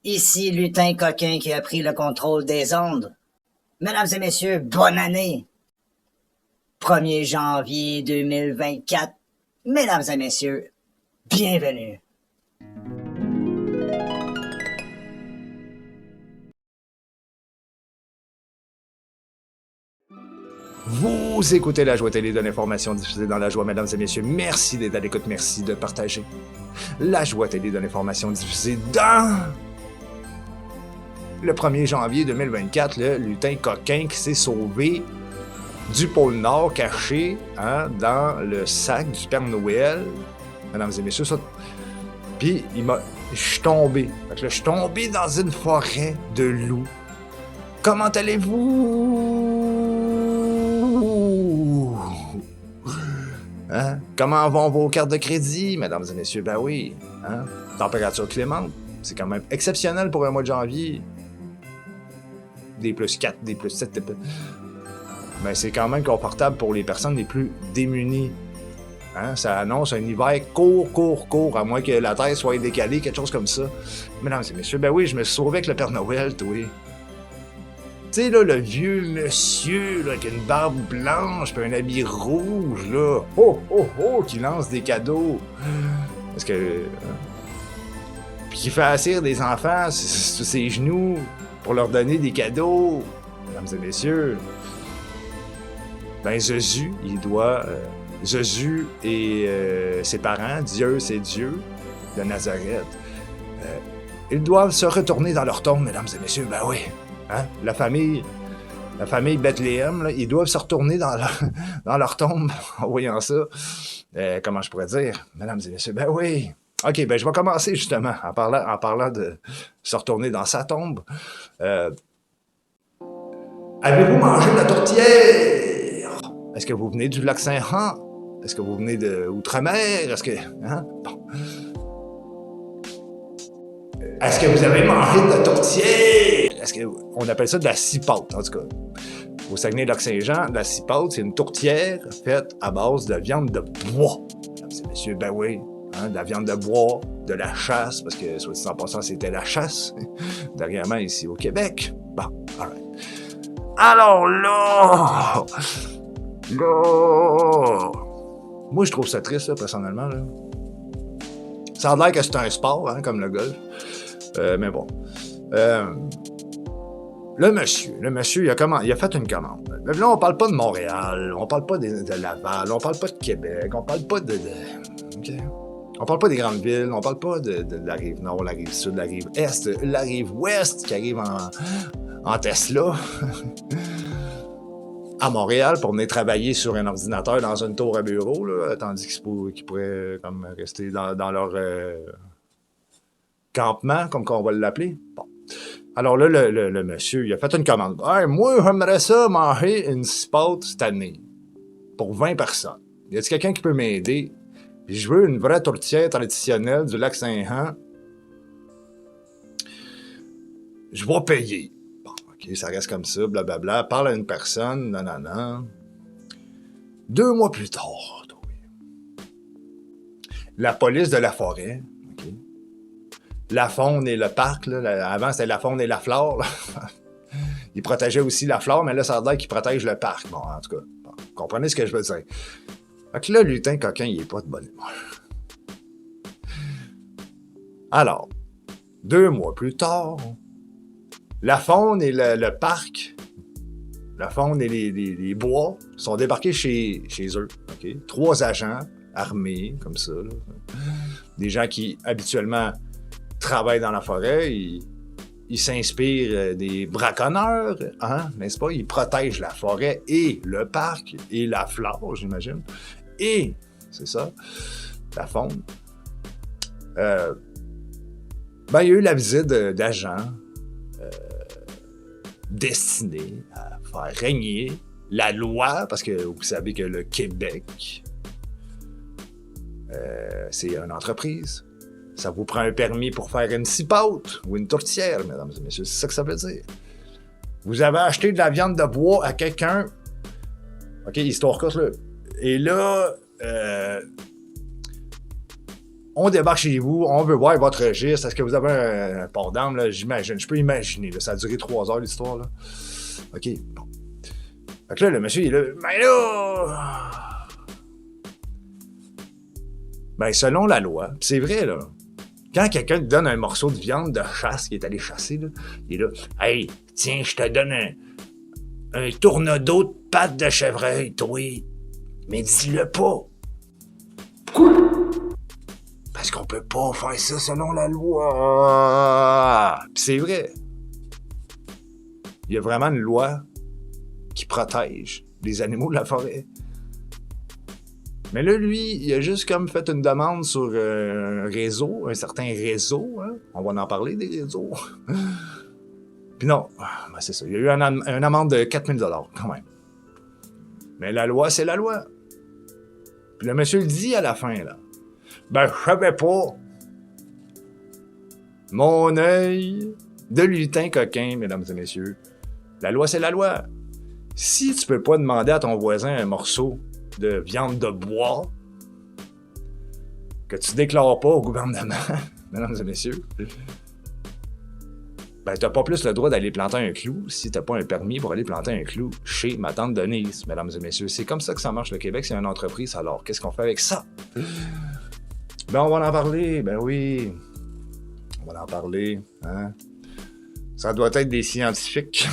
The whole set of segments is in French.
Ici Lutin Coquin qui a pris le contrôle des ondes. Mesdames et messieurs, bonne année! 1er janvier 2024. Mesdames et messieurs, bienvenue! Vous écoutez La Joie Télé de l'information diffusée dans la joie, mesdames et messieurs. Merci d'être à l'écoute, merci de partager. La Joie Télé de l'information diffusée dans... Le 1er janvier 2024, le lutin coquin qui s'est sauvé du pôle Nord, caché dans le sac du Père Noël. Mesdames et messieurs, ça... Puis, je suis tombé. Fait que là, je suis tombé dans une forêt de loups. Comment allez-vous? Hein? Comment vont vos cartes de crédit, mesdames et messieurs? Ben oui. Hein? Température clémente. C'est quand même exceptionnel pour un mois de janvier. Des plus 4, des plus 7. Ben c'est quand même confortable pour les personnes les plus démunies. Hein? Ça annonce un hiver court, à moins que la Terre soit décalée, quelque chose comme ça. Mesdames et messieurs, ben oui, je me suis sauvé avec le Père Noël, toi. Tu sais, là, le vieux monsieur, là, avec une barbe blanche puis un habit rouge, là, qui lance des cadeaux. Parce que... Puis qui fait asseoir des enfants sur ses genoux pour leur donner des cadeaux. Mesdames et messieurs, ben Jésus, il doit... Jésus et ses parents, Dieu, c'est Dieu, de Nazareth, ils doivent se retourner dans leur tombe, mesdames et messieurs, ben oui. Hein? La famille Bethléem, là, ils doivent se retourner dans leur tombe en voyant ça. Comment je pourrais dire? Mesdames et messieurs, ben oui. OK, ben je vais commencer justement en parlant de se retourner dans sa tombe. Avez-vous mangé de la tourtière? Est-ce que vous venez du lac Saint-Jean? Est-ce que vous venez de Outre-mer? Est-ce que... Hein? Bon. Est-ce que vous avez mangé de la tourtière? On appelle ça de la cipote, en tout cas. Au Saguenay-Lac-Saint-Jean, la cipote, c'est une tourtière faite à base de viande de bois. Mesdames et messieurs, ben oui, hein, de la viande de bois, de la chasse, parce que, soit dit en passant, c'était la chasse, dernièrement ici au Québec. Bon, alright. Alors là... Moi, je trouve ça triste, là, personnellement, là. Ça a l'air que c'est un sport, hein, comme le golf. Mais bon. Le monsieur, il a fait une commande. Là, on parle pas de Montréal, on parle pas de Laval, on parle pas de Québec, on parle pas okay? On parle pas des grandes villes, on parle pas de la rive nord, la rive sud, la rive est, la rive ouest qui arrive en Tesla à Montréal pour venir travailler sur un ordinateur dans une tour à bureau, là, tandis qu'ils pourraient comme rester dans leur campement, comme qu'on va l'appeler. Bon. Alors là, le monsieur, il a fait une commande. Hey, moi, j'aimerais ça manger une cipote cette année pour 20 personnes. Y a-t-il quelqu'un qui peut m'aider? Puis je veux une vraie tourtière traditionnelle du lac Saint-Jean. Je vais payer. Bon, OK, ça reste comme ça, blablabla. Parle à une personne, nanana. 2 mois plus tard, la police de la forêt, OK. La faune et le parc, là, avant c'était la faune et la flore, là. Ils protégeaient aussi la flore, mais là, ça a l'air qu'ils protègent le parc. Bon, en tout cas, bon, vous comprenez ce que je veux dire. Fait que là, lutin coquin, il est pas de bonne humeur. Alors, 2 mois plus tard, la faune et le parc, la faune et les bois sont débarqués chez eux. Okay? 3 agents armés, comme ça. Là. Des gens qui, habituellement, travaillent dans la forêt. Ils s'inspirent des braconneurs, hein, n'est-ce pas? Ils protègent la forêt et le parc et la flore, j'imagine. Et, c'est ça, la faune. Il y a eu la visite d'agents destinés à faire régner la loi, parce que vous savez que le Québec, c'est une entreprise. Ça vous prend un permis pour faire une cipote ou une tourtière, mesdames et messieurs. C'est ça que ça veut dire. Vous avez acheté de la viande de bois à quelqu'un. OK, histoire courte, là. Et là, On débarque chez vous, on veut voir votre registre. Est-ce que vous avez un port d'armes, là? J'imagine, je peux imaginer, là. Ça a duré 3 heures, l'histoire, là. OK, bon. Fait que là, le monsieur, il est là. Mais là! Ben, selon la loi, pis c'est vrai, là. Quand quelqu'un te donne un morceau de viande de chasse qui est allé chasser, là, il est là. Hey, tiens, je te donne un tourneau de pattes de chevreuil, toi. Mais dis-le pas. Pourquoi? Parce qu'on peut pas faire ça selon la loi. Pis c'est vrai. Il y a vraiment une loi qui protège les animaux de la forêt. Mais là, lui, il a juste comme fait une demande sur un réseau, un certain réseau. Hein? On va en parler des réseaux. Puis non, ben c'est ça. Il y a eu une amende de 4 000 $ quand même. Mais la loi, c'est la loi. Puis le monsieur le dit à la fin, là. Ben, je savais pas. Mon œil de lutin coquin, mesdames et messieurs. La loi, c'est la loi. Si tu peux pas demander à ton voisin un morceau de viande de bois que tu déclares pas au gouvernement, mesdames et messieurs, ben t'as pas plus le droit d'aller planter un clou si t'as pas un permis pour aller planter un clou chez ma tante Denise, mesdames et messieurs. C'est comme ça que ça marche le Québec, c'est une entreprise, alors qu'est-ce qu'on fait avec ça? Ben on va en parler, ben oui. On va en parler, hein? Ça doit être des scientifiques.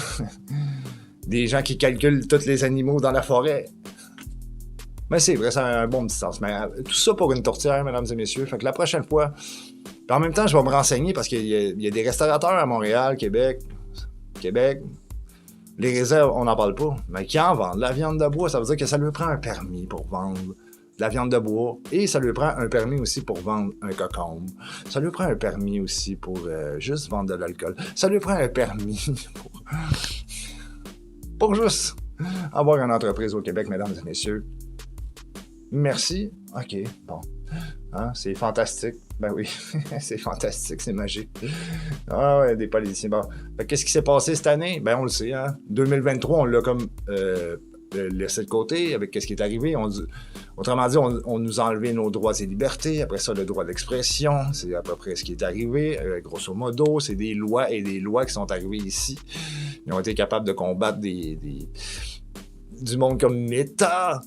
Des gens qui calculent tous les animaux dans la forêt. Mais c'est vrai, ça a un bon petit sens. Mais tout ça pour une tourtière, mesdames et messieurs. Fait que la prochaine fois... Puis en même temps, je vais me renseigner parce qu'il y a des restaurateurs à Montréal, Québec. Les réserves, on n'en parle pas. Mais qui en vendent? La viande de bois, ça veut dire que ça lui prend un permis pour vendre de la viande de bois. Et ça lui prend un permis aussi pour vendre un cocombe. Ça lui prend un permis aussi pour juste vendre de l'alcool. Ça lui prend un permis pour juste avoir une entreprise au Québec, mesdames et messieurs. Merci. OK, bon. Hein, c'est fantastique. Ben oui, c'est fantastique, c'est magique. Ah ouais, des politiciens. Bon. Fait, qu'est-ce qui s'est passé cette année? Ben on le sait, hein. 2023, on l'a comme laissé de côté avec qu'est-ce qui est arrivé. Autrement dit, on nous a enlevé nos droits et libertés. Après ça, le droit d'expression, c'est à peu près ce qui est arrivé. Grosso modo, c'est des lois et des lois qui sont arrivées ici. Ils ont été capables de combattre du monde comme Meta.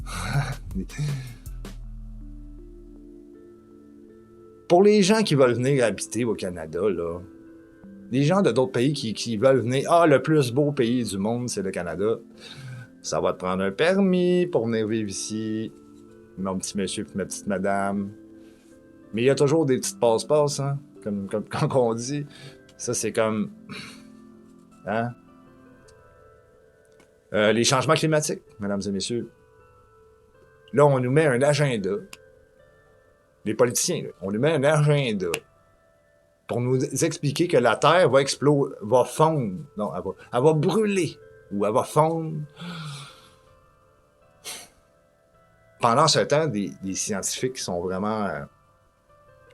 Pour les gens qui veulent venir habiter au Canada, là, les gens de d'autres pays qui veulent venir, le plus beau pays du monde, c'est le Canada, ça va te prendre un permis pour venir vivre ici, mon petit monsieur et ma petite madame. Mais il y a toujours des petites passe-passe, hein, comme quand on dit. Ça, c'est comme... Hein? Les changements climatiques, mesdames et messieurs. Là, on nous met un agenda. Les politiciens, là, on nous met un agenda pour nous expliquer que la Terre va fondre. Non, elle va brûler. Ou elle va fondre. Pendant ce temps, des scientifiques qui sont vraiment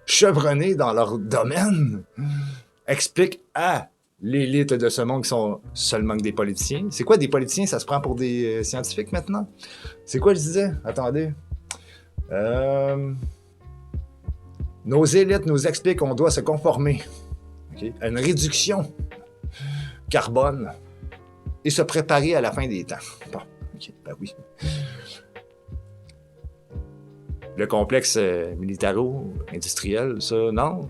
chevronnés dans leur domaine expliquent à l'élite de ce monde qui sont seulement que des politiciens. C'est quoi des politiciens? Ça se prend pour des scientifiques maintenant? C'est quoi je disais? Attendez. Nos élites nous expliquent qu'on doit se conformer à une réduction carbone et se préparer à la fin des temps. Bon, OK, ben oui. Le complexe militaro-industriel, ça, non.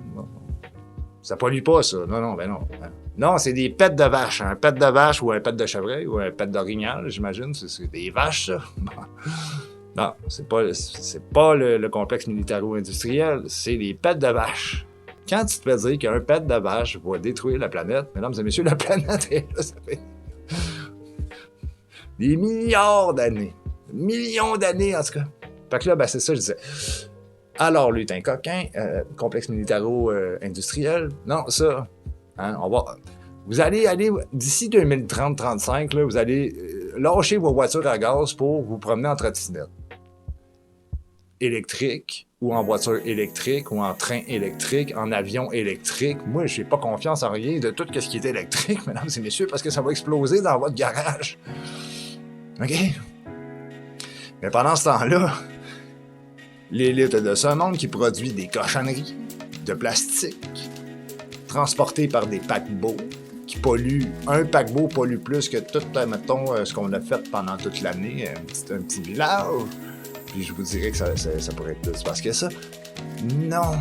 Ça pollue pas, ça. Non, ben non. Non, c'est des pets de vache. Un pet de vache ou un pet de chevreuil ou un pet d'orignal, j'imagine. C'est des vaches, ça. Non, c'est pas le complexe militaro-industriel, c'est les pets de vache. Quand tu te fais dire qu'un pet de vache va détruire la planète, mesdames et messieurs, la planète est là, ça fait des milliards d'années. Millions d'années, en tout cas. Fait que là, ben c'est ça, je disais. Alors, lutin coquin, complexe militaro-industriel, non, ça, hein, vous allez aller, d'ici 2030-35, là, vous allez lâcher vos voitures à gaz pour vous promener en trottinette électrique, ou en voiture électrique, ou en train électrique, en avion électrique. Moi, j'ai pas confiance en rien de tout ce qui est électrique, mesdames et messieurs, parce que ça va exploser dans votre garage. OK? Mais pendant ce temps-là, l'élite de ce monde qui produit des cochonneries de plastique transportées par des paquebots qui polluent. Un paquebot pollue plus que tout, mettons, ce qu'on a fait pendant toute l'année, un petit village. Puis je vous dirais que ça pourrait être plus parce que ça. Non,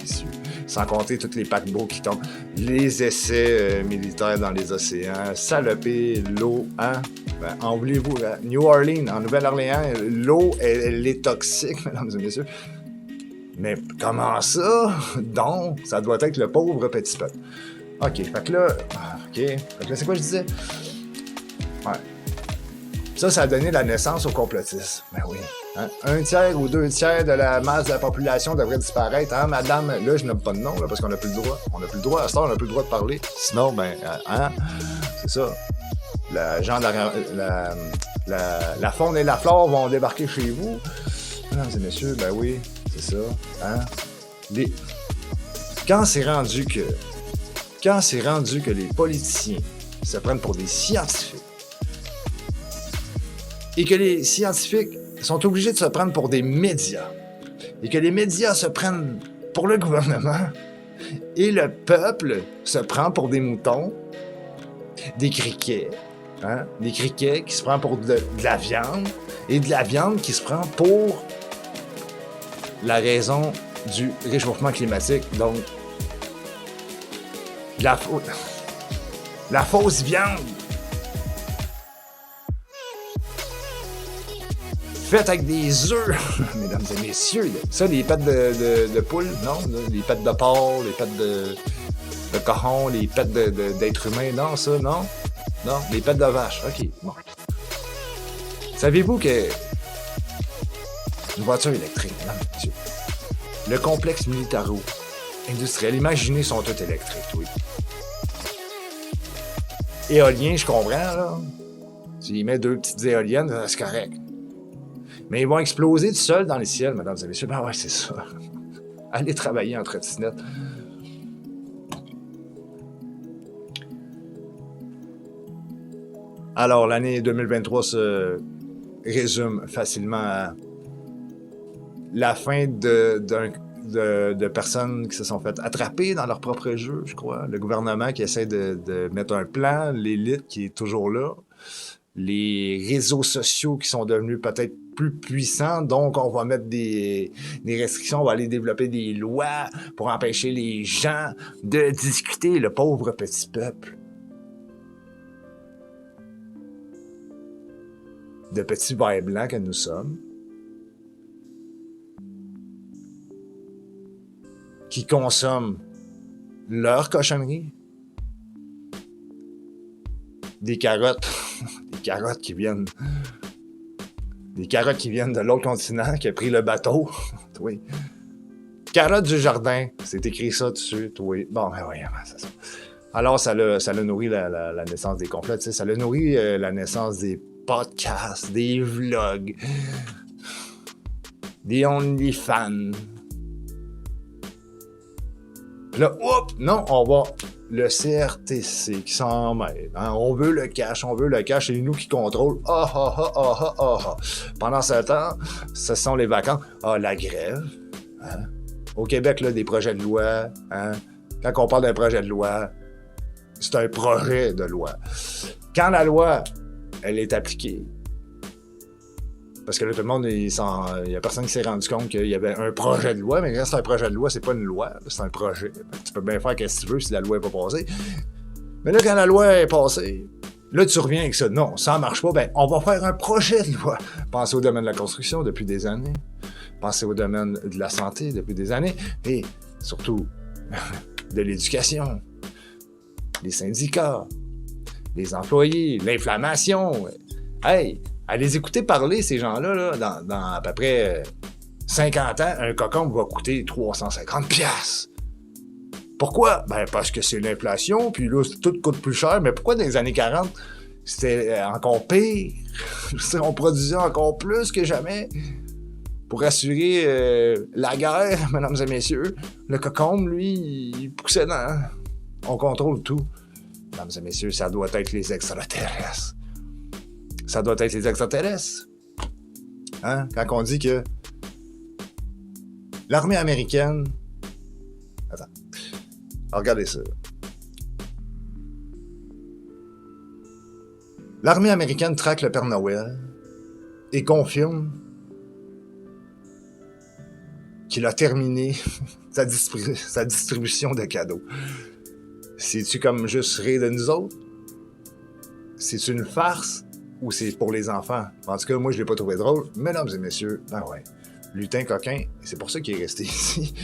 messieurs. Sans compter tous les paquebots qui tombent. Les essais militaires dans les océans, saloper l'eau, hein? Ben, en voulez-vous, New Orleans, en Nouvelle-Orléans, l'eau, elle est toxique, mesdames et messieurs. Mais comment ça? Donc, ça doit être le pauvre petit peuple. OK, fait que là, c'est quoi je disais? Ouais. Ça a donné la naissance au complotisme. Ben oui. Hein? 1 tiers ou 2 tiers de la masse de la population devrait disparaître. Hein, madame? Là, je nomme pas de nom, là, parce qu'on n'a plus le droit. On n'a plus le droit. À ce temps, on n'a plus le droit de parler. Sinon, c'est ça. La faune et la flore vont débarquer chez vous. Mesdames et messieurs, ben oui, c'est ça. Hein? Quand c'est rendu que les politiciens se prennent pour des scientifiques et que les scientifiques sont obligés de se prendre pour des médias et que les médias se prennent pour le gouvernement et le peuple se prend pour des moutons, des criquets, hein? Des criquets qui se prennent pour de la viande et de la viande qui se prend pour la raison du réchauffement climatique, donc la fausse viande faite avec des œufs, mesdames et messieurs. Ça, les pattes de poule, non? Les pattes de porc, les pattes de cochon, les pattes d'être humain, non, ça, non? Non, les pattes de vache, OK, bon. Savez-vous que une voiture électrique, mesdames et messieurs, le complexe militaro-industriel, imaginez, sont tous électriques, oui. Éolien, je comprends, là. Tu y mets 2 petites éoliennes, c'est correct. Mais ils vont exploser tout seuls dans les ciels, mesdames et messieurs. Ben ouais, c'est ça. Allez travailler en trottinette. Alors, l'année 2023 se résume facilement à la fin de personnes qui se sont fait attraper dans leur propre jeu, je crois. Le gouvernement qui essaie de mettre un plan, l'élite qui est toujours là, les réseaux sociaux qui sont devenus peut-être plus puissants, donc on va mettre des restrictions, on va aller développer des lois pour empêcher les gens de discuter, le pauvre petit peuple. De petits vers blancs que nous sommes, qui consomment leur cochonnerie, des carottes qui viennent de l'autre continent, qui a pris le bateau, oui. Carottes du jardin, c'est écrit ça dessus, oui. Bon, ben oui, c'est ça. Alors, ça l'a nourri la naissance des complots, tu sais, ça l'a nourri la naissance des podcasts, des vlogs, des OnlyFans. Là, non, on va... Le CRTC qui s'en mêle. Hein? On veut le cash, c'est nous qui contrôlent. Pendant ce temps, ce sont les vacances. La grève. Hein? Au Québec, là, des projets de loi. Hein? Quand on parle d'un projet de loi, c'est un projet de loi. Quand la loi, elle est appliquée, parce que là, tout le monde, il y a personne qui s'est rendu compte qu'il y avait un projet de loi, mais quand c'est un projet de loi, c'est pas une loi, c'est un projet. Tu peux bien faire ce que tu veux si la loi n'est pas passée. Mais là, quand la loi est passée, là, tu reviens avec ça. Non, ça marche pas, ben, on va faire un projet de loi. Pensez au domaine de la construction depuis des années. Pensez au domaine de la santé depuis des années. Et surtout, de l'éducation, les syndicats, les employés, l'inflammation. Hey! À les écouter parler, ces gens-là, là, dans à peu près 50 ans, un cocombe va coûter 350$. Pourquoi? Ben, parce que c'est l'inflation, puis là, tout coûte plus cher. Mais pourquoi dans les années 40, c'était encore pire? On produisait encore plus que jamais pour assurer la guerre, mesdames et messieurs. Le cocombe, lui, il poussait dans... On contrôle tout. Mesdames et messieurs, ça doit être les extraterrestres. Ça doit être les extraterrestres. Hein? Quand on dit que L'armée américaine... Attends. Alors, regardez ça. L'armée américaine traque le Père Noël et confirme qu'il a terminé sa distribution de cadeaux. C'est-tu comme juste rire de nous autres? C'est une farce ou c'est pour les enfants? En tout cas, moi, je l'ai pas trouvé drôle. Mesdames et messieurs, ben ouais, lutin coquin, c'est pour ça qu'il est resté ici.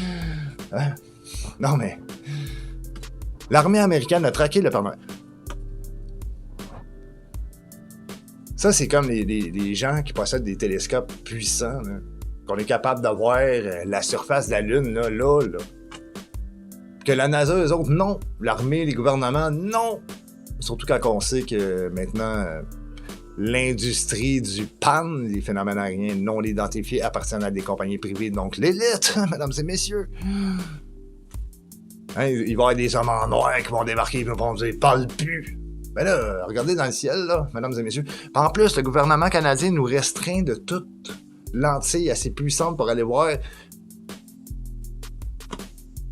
Hein? Non, mais... L'armée américaine a traqué le Père Noël. Ça, c'est comme les gens qui possèdent des télescopes puissants, là, qu'on est capable de voir la surface de la Lune, là. Que la NASA, eux autres, non. L'armée, les gouvernements, non. Surtout quand on sait que maintenant, l'industrie du PAN, les phénomènes aériens non identifiés, appartiennent à des compagnies privées, donc l'élite, mesdames et messieurs. Hein, il va y avoir des hommes en noir qui vont débarquer et vont dire « Parle plus ». Ben là, regardez dans le ciel, là, mesdames et messieurs. En plus, le gouvernement canadien nous restreint de toute lentille assez puissante pour aller voir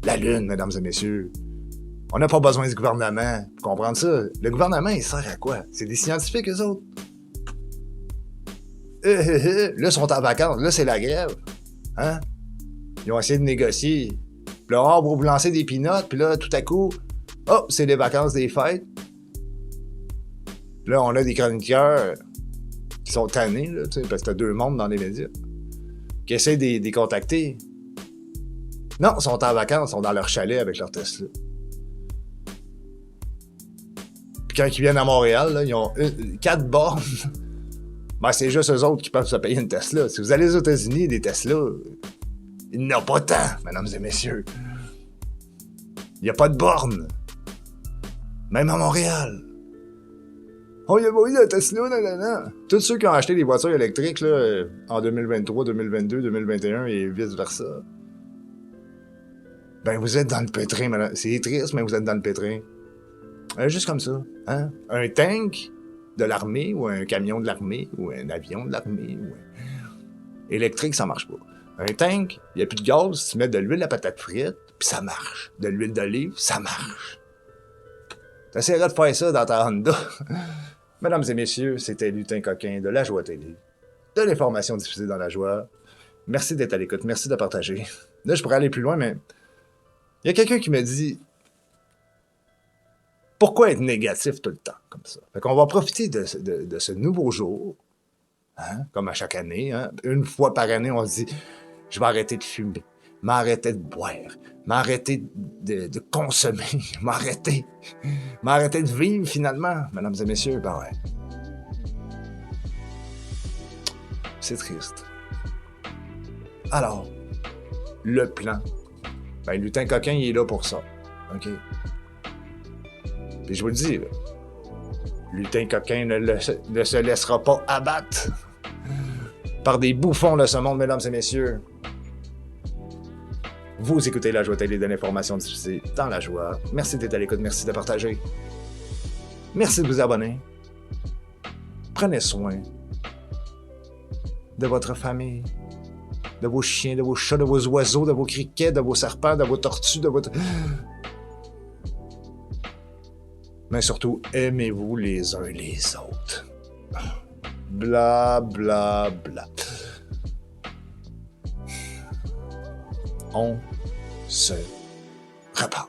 la Lune, mesdames et messieurs. On n'a pas besoin du gouvernement pour comprendre ça. Le gouvernement, il sert à quoi? C'est des scientifiques, eux autres. Là, ils sont en vacances. Là, c'est la grève. Hein? Ils ont essayé de négocier. Puis là, on va vous lancer des peanuts. Puis là, tout à coup, hop, c'est les vacances des fêtes. Là, on a des chroniqueurs qui sont tannés, là, parce que t'as deux mondes dans les médias, qui essaient de les contacter. Non, ils sont en vacances, ils sont dans leur chalet avec leur Tesla. Puis quand ils viennent à Montréal, là, ils ont 4 bornes. Ben, c'est juste eux autres qui peuvent se payer une Tesla. Si vous allez aux États-Unis, des Tesla, il n'y en a pas tant, mesdames et messieurs. Il n'y a pas de borne. Même à Montréal. Oh, il y a pas eu de Tesla, non. Tous ceux qui ont acheté des voitures électriques là, en 2023, 2022, 2021 et vice-versa, ben vous êtes dans le pétrin, madame. C'est triste, mais vous êtes dans le pétrin. Juste comme ça. Hein? Un tank de l'armée, ou un camion de l'armée, ou un avion de l'armée, ou électrique, ça marche pas. Un tank, il n'y a plus de gaz, tu mets de l'huile à patate frite, puis ça marche. De l'huile d'olive, ça marche. T'essaieras de faire ça dans ta Honda. Mesdames et messieurs, c'était Lutin Coquin de La Joie Télé, de l'information diffusée dans la joie. Merci d'être à l'écoute, merci de partager. Là, je pourrais aller plus loin, mais il y a quelqu'un qui me dit « Pourquoi être négatif tout le temps comme ça? » Fait qu'on va profiter de ce nouveau jour, hein, comme à chaque année. Hein, une fois par année, on se dit « Je vais arrêter de fumer, m'arrêter de boire, m'arrêter de consommer, m'arrêter de vivre finalement. » Mesdames et messieurs, ben ouais. C'est triste. Alors, le plan. Ben, Lutin Coquin, il est là pour ça. OK? Puis je vous le dis, là, Lutin Coquin ne se laissera pas abattre par des bouffons de ce monde, mesdames et messieurs. Vous écoutez La Joie Télé de l'information diffusée dans la joie. Merci d'être à l'écoute, merci de partager. Merci de vous abonner. Prenez soin de votre famille, de vos chiens, de vos chats, de vos oiseaux, de vos criquets, de vos serpents, de vos tortues, de votre... Mais surtout, aimez-vous les uns les autres. Bla, bla, bla. On se reparle.